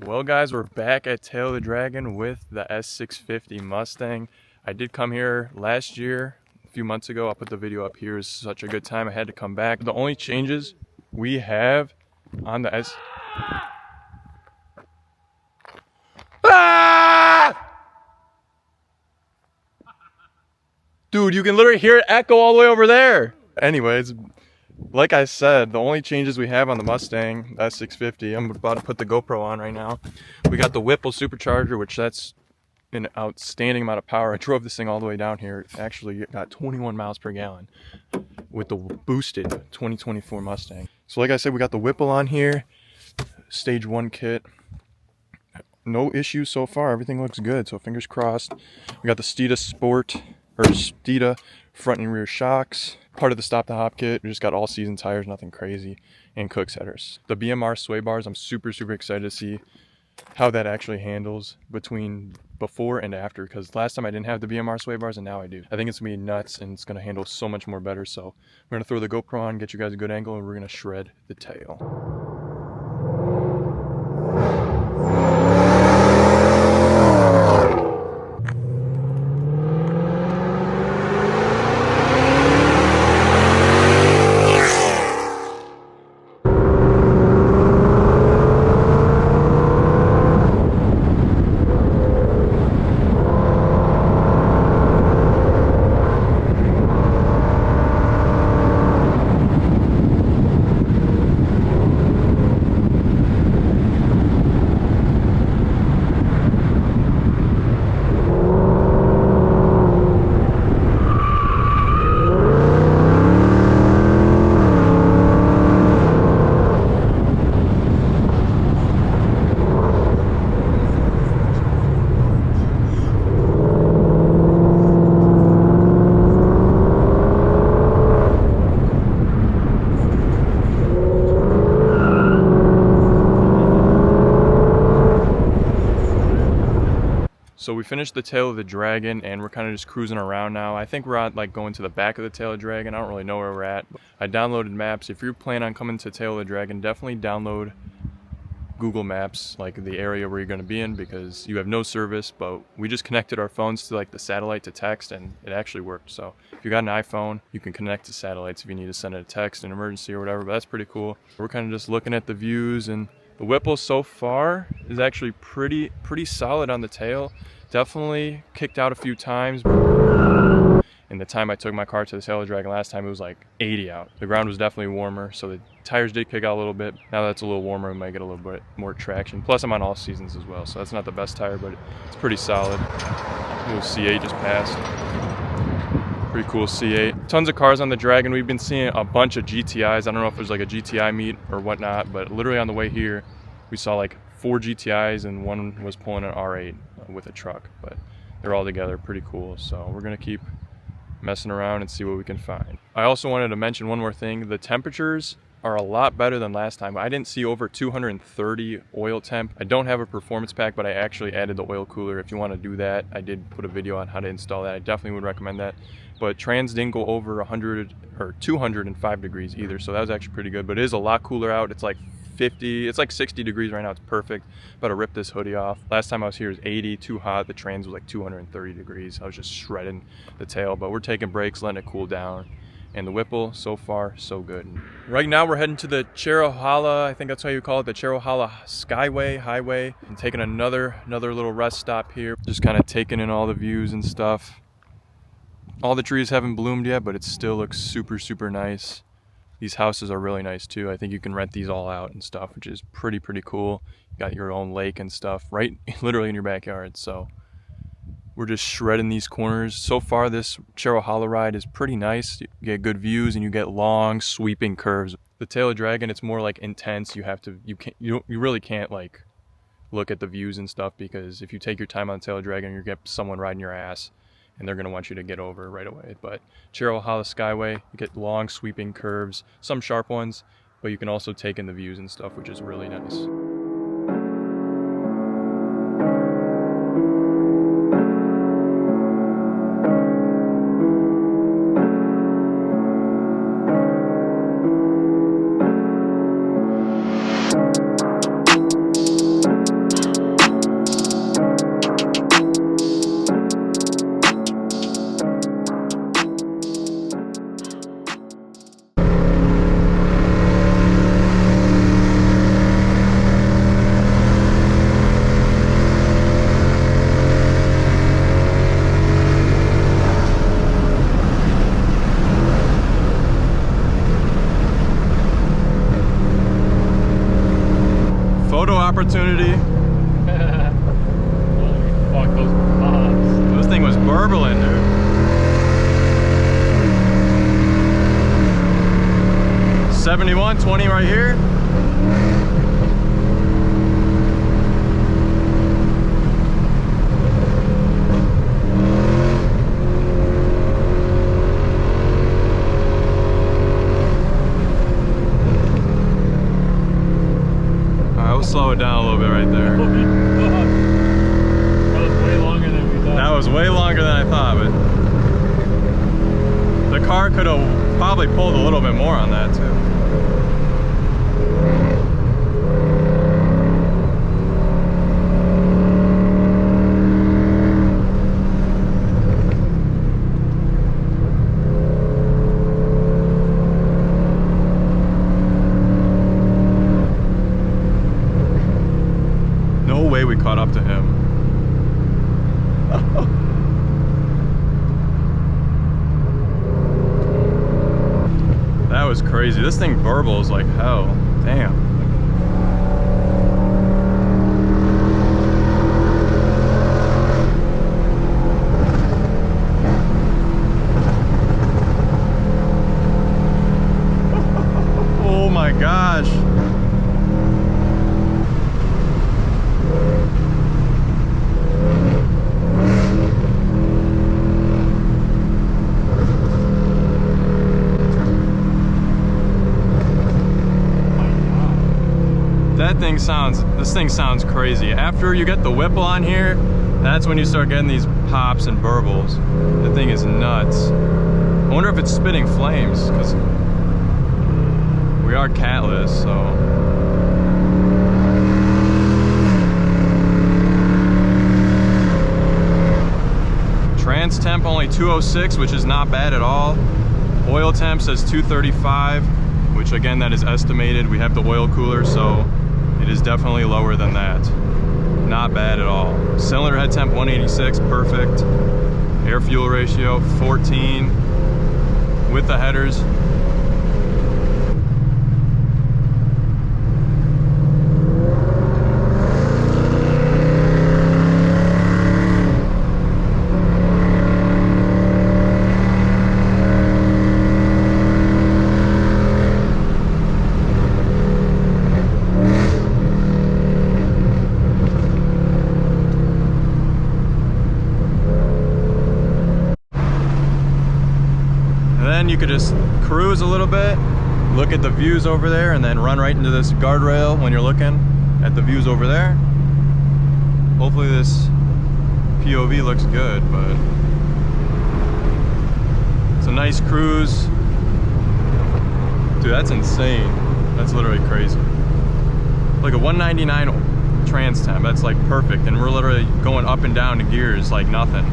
Well guys, we're back at Tail of the Dragon with the S650 Mustang. I did come here last year, a few months ago. I'll put the video up here. It was such a good time. I had to come back. The only changes we have on the Dude, you can literally hear it echo all the way over there. Anyways, like I said, the only changes we have on the Mustang, S650, I'm about to put the GoPro on right now. We got the WHIPPLE supercharger, which that's an outstanding amount of power. I drove this thing all the way down here. It actually got 21 miles per gallon with the boosted 2024 Mustang. So like I said, we got the WHIPPLE on here, stage 1 kit. No issues so far. Everything looks good, so fingers crossed. We got the Steeda Steeda front and rear shocks. Part of the Stop the Hop kit. We just got all season tires, nothing crazy, and Cook's headers. The BMR sway bars, I'm super excited to see how that actually handles between before and after, because last time I didn't have the BMR sway bars and now I do. I think it's gonna be nuts and it's gonna handle so much more better. So we're gonna throw the GoPro on, get you guys a good angle, and we're gonna shred the tail. So we finished the Tail of the Dragon and we're kind of just cruising around now. I think we're at like going to the back of the Tail of the Dragon. I don't really know where we're at. I downloaded maps. If you're planning on coming to Tail of the Dragon, definitely download Google Maps, like the area where you're going to be in, because you have no service. But we just connected our phones to like the satellite to text and it actually worked. So if you got an iPhone, you can connect to satellites if you need to send a text, an emergency or whatever. But that's pretty cool. We're kind of just looking at the views, and the WHIPPLE so far is actually pretty solid on the tail. Definitely kicked out a few times. In the time I took my car to the Tail of the Dragon last time, it was like 80 out. The ground was definitely warmer, so the tires did kick out a little bit. Now that's a little warmer, we might get a little bit more traction. Plus I'm on all seasons as well, so that's not the best tire, but it's pretty solid. Little C8 just passed. Pretty cool C8. Tons of cars on the Dragon. We've been seeing a bunch of GTIs. I don't know if there's like a GTI meet or whatnot, but literally on the way here, we saw like 4 GTIs and one was pulling an R8 with a truck, but they're all together, pretty cool. So we're gonna keep messing around and see what we can find. I also wanted to mention one more thing. The temperatures are a lot better than last time. I didn't see over 230 oil temp. I don't have a performance pack, but I actually added the oil cooler. If you want to do that, I did put a video on how to install that. I definitely would recommend that. But trans didn't go over 100 or 205 degrees either, so that was actually pretty good. But it is a lot cooler out. It's like 50, it's like 60 degrees right now. It's perfect. About to rip this hoodie off. Last time I was here it was 80, too hot. The trans was like 230 degrees. I was just shredding the tail, but we're taking breaks, letting it cool down. And the WHIPPLE, so far, so good. Right now we're heading to the Cherohala, I think that's how you call it, the Cherohala Skyway, highway. And taking another little rest stop here. Just kind of taking in all the views and stuff. All the trees haven't bloomed yet, but it still looks super nice. These houses are really nice too. I think you can rent these all out and stuff, which is pretty cool. You got your own lake and stuff right literally in your backyard. So we're just shredding these corners. So far this Cherohala ride is pretty nice. You get good views and you get long sweeping curves. The Tail of the Dragon, it's more like intense. You really can't like look at the views and stuff, because if you take your time on the Tail of the Dragon, you get someone riding your ass and they're going to want you to get over right away. But Cherohala Skyway, you get long sweeping curves, some sharp ones, but you can also take in the views and stuff, which is really nice. opportunity. Holy fuck, those pops. This thing was burbling, dude. $71, $20 right here. Slow it down a little bit right there. That was way longer than we thought. That was way longer than I thought, but the car could have probably pulled a little bit more on that too. We caught up to him. That was crazy. This thing burbles like hell. Damn. Oh my gosh. This thing sounds crazy. After you get the Whipple on here, that's when you start getting these pops and burbles. The thing is nuts. I wonder if it's spitting flames, because we are catless, so. Trans temp only 206, which is not bad at all. Oil temp says 235, which again, that is estimated. We have the oil cooler, so it is definitely lower than that. Not bad at all. Cylinder head temp 186, perfect. Air fuel ratio 14 with the headers. You could just cruise a little bit, look at the views over there, and then run right into this guardrail when you're looking at the views over there. Hopefully this POV looks good, but it's a nice cruise. Dude, that's insane. That's literally crazy. Like a 199 trans temp, that's like perfect, and we're literally going up and down to gears like nothing.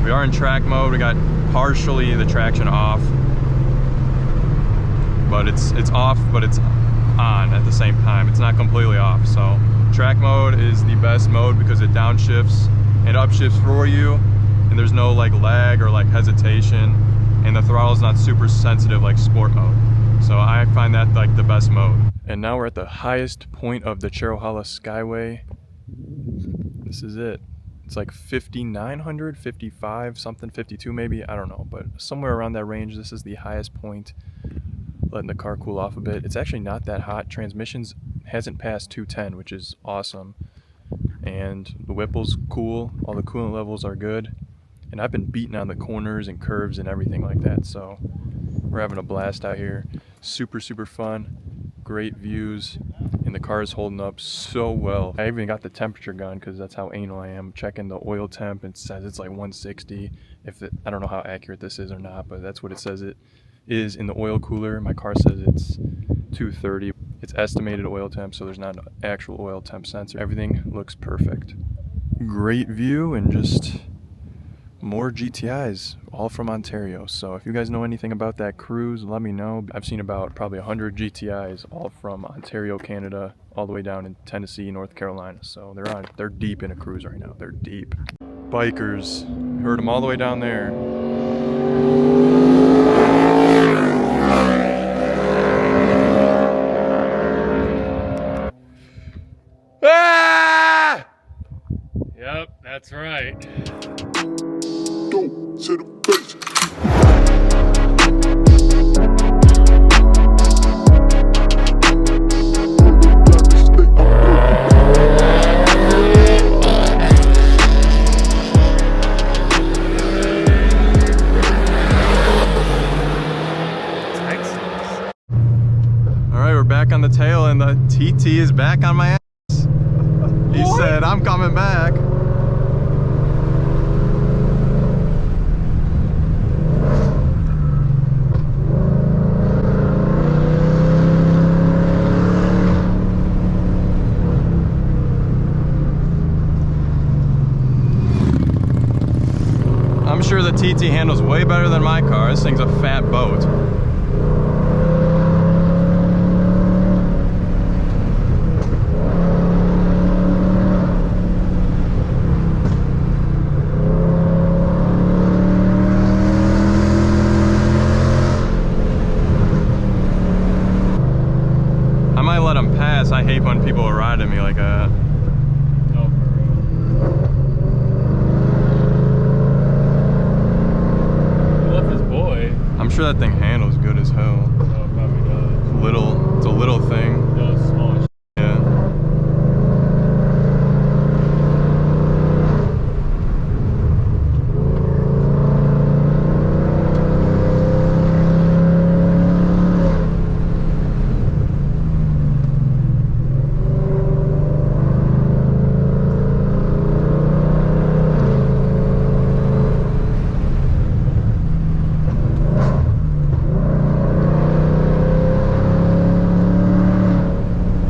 We are in track mode. We got partially the traction off, but it's off, but it's on at the same time. It's not completely off. So track mode is the best mode because it downshifts and upshifts for you, and there's no like lag or like hesitation, and the throttle is not super sensitive like sport mode. So I find that like the best mode. And now we're at the highest point of the Cherohala Skyway. This is it. It's like 5,900, 55, something, 52 maybe, I don't know, but somewhere around that range. This is the highest point. Letting the car cool off a bit. It's actually not that hot. Transmissions hasn't passed 210, which is awesome. And the Whipple's cool. All the coolant levels are good. And I've been beating on the corners and curves and everything like that. So we're having a blast out here. Super, super fun. Great views. And the car is holding up so well. I even got the temperature gun because that's how anal I am. Checking the oil temp, and it says it's like 160. I don't know how accurate this is or not, but that's what it says it is in the oil cooler. My car says it's 230. It's estimated oil temp, so there's not an actual oil temp sensor. Everything looks perfect. Great view and just more GTIs, all from Ontario. So if you guys know anything about that cruise, let me know. I've seen about probably 100 GTIs, all from Ontario, Canada, all the way down in Tennessee, North Carolina. So they're deep in a cruise right now. They're deep. Bikers, heard them all the way down there. Ah! right. Go to the base. All right, we're back on the tail, and the TT is back on my ass. He said, "I'm coming back." I'm sure the TT handles way better than my car. This thing's a fat boat. I might let him pass. I hate when people ride at me like that. No, for real. He left his boy. I'm sure that thing handles good as hell. So it probably does. It's a little thing. Those small as Yeah.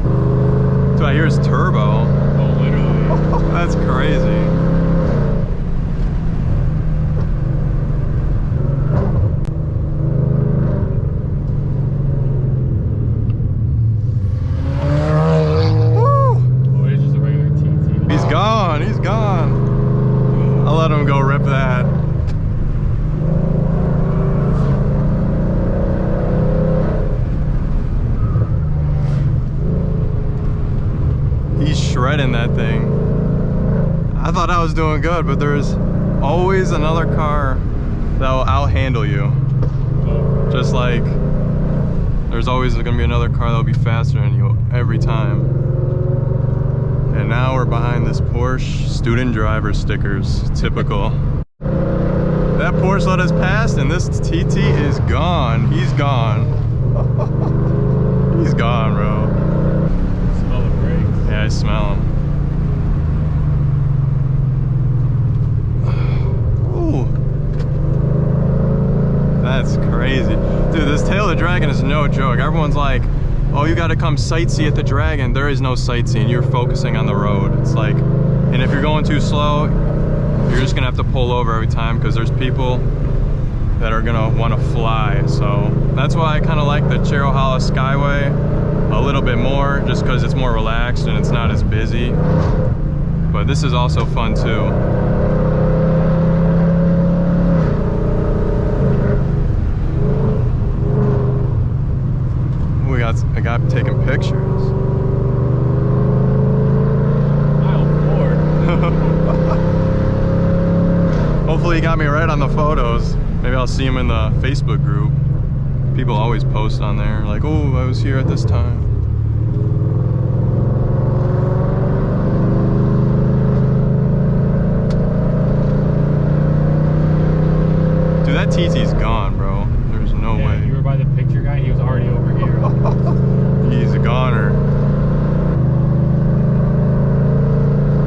Dude, I hear his turbo. Oh, literally. That's crazy. Oh, it's just a regular TT. He's gone. He's gone. I'll let him go rip that. He's shredding that thing. I thought I was doing good, but there's always another car that will out-handle you. Oh, Just like there's always gonna be another car that'll be faster than you every time. And now we're behind this Porsche student driver stickers. Typical. That Porsche let us pass, and this TT is gone. He's gone. He's gone, bro. smell the brakes. Yeah, I smell him. Ooh. That's crazy. Dude, this tail of the Dragon is no joke. Everyone's like, oh, you gotta come sightsee at the Dragon. There is no sightseeing. You're focusing on the road. It's like, and if you're going too slow, you're just gonna have to pull over every time because there's people that are gonna wanna fly. So that's why I kinda like the Cherohala Skyway a little bit more, just because it's more relaxed and it's not as busy. But this is also fun too. I got taking pictures. Aisle 4. Hopefully he got me right on the photos. Maybe I'll see him in the Facebook group. People always post on there like, oh, I was here at this time. Dude, that TT's gone, bro. There's no way. You were by the picture guy, he was already over here. He's a goner.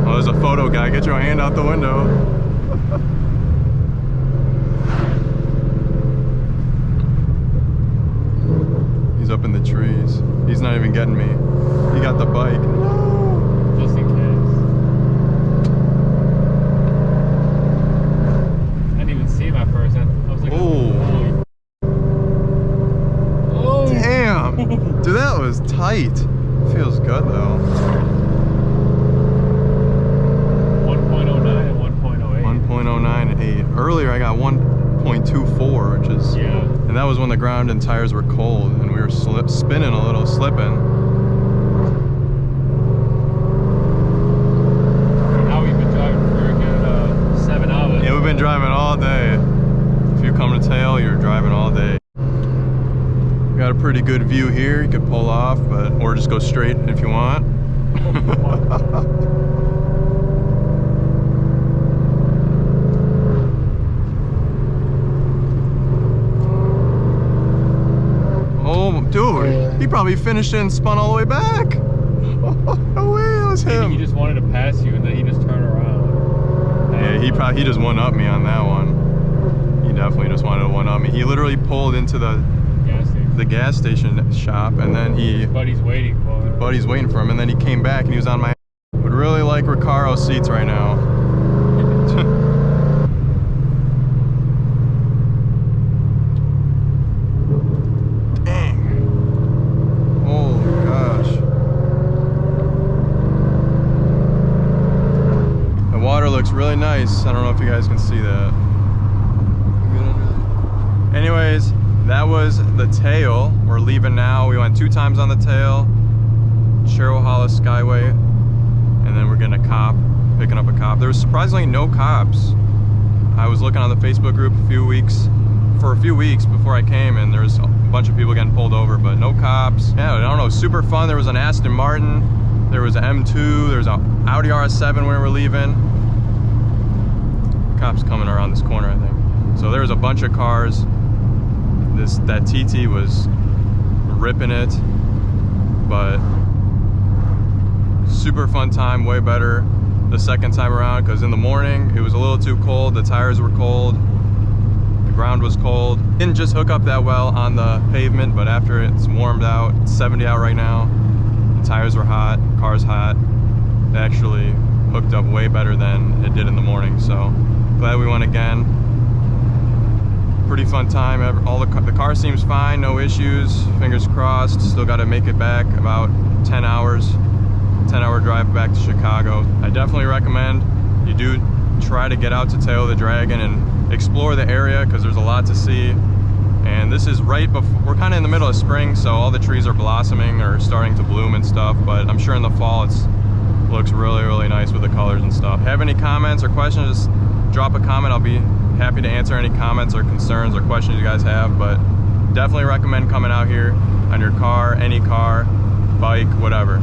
Oh, there's a photo guy. Get your hand out the window. He's up in the trees. He's not even getting me. He got the bike. No. Just in case. I didn't even see him at first. I was like, Oh. oh. Damn. Dude, that was tight. Feels good though. 1.09 and 1.08. 1.09 and 8. Earlier I got 1.24, which is, Yeah. and that was when the ground and tires were cold and we were spinning a little, slipping. Now we've been driving for a good really good view here. You could pull off, or just go straight if you want. Oh, dude, he probably finished it and spun all the way back. No way, that was him. Maybe he just wanted to pass you and then he just turned around. Yeah, he just one-upped me on that one. He definitely just wanted to one-up me. He literally pulled into the gas station shop, and then Buddy's waiting for him. Buddy's waiting for him, and then he came back and he was on my. Would really like Recaro seats right now. Dang. Oh my gosh. The water looks really nice. I don't know if you guys can see that. Anyways, that was the tail. We're leaving now. We went 2 times on the tail. Cherohala Skyway. And then we're getting a cop, picking up a cop. There was surprisingly no cops. I was looking on the Facebook group for a few weeks before I came, and there was a bunch of people getting pulled over, but no cops. Yeah, I don't know, super fun. There was an Aston Martin, there was an M2, there was an Audi RS7 when we were leaving. Cops coming around this corner, I think. So there was a bunch of cars. That TT was ripping it, but super fun time, way better the second time around, because in the morning it was a little too cold, the tires were cold, the ground was cold. Didn't just hook up that well on the pavement, but after it's warmed out, it's 70 out right now, the tires were hot, car's hot. It actually hooked up way better than it did in the morning, so glad we went again. Pretty fun time. All the car seems fine, no issues, fingers crossed. Still got to make it back about 10 hours, 10-hour drive back to Chicago. I definitely recommend you do try to get out to Tail of the Dragon and explore the area, because there's a lot to see. And this is right before, we're kind of in the middle of spring, so all the trees are blossoming or starting to bloom and stuff, but I'm sure in the fall it looks really, really nice with the colors and stuff. Have any comments or questions, just drop a comment. I'll be happy to answer any comments or concerns or questions you guys have, but definitely recommend coming out here on your car, any car, bike, whatever.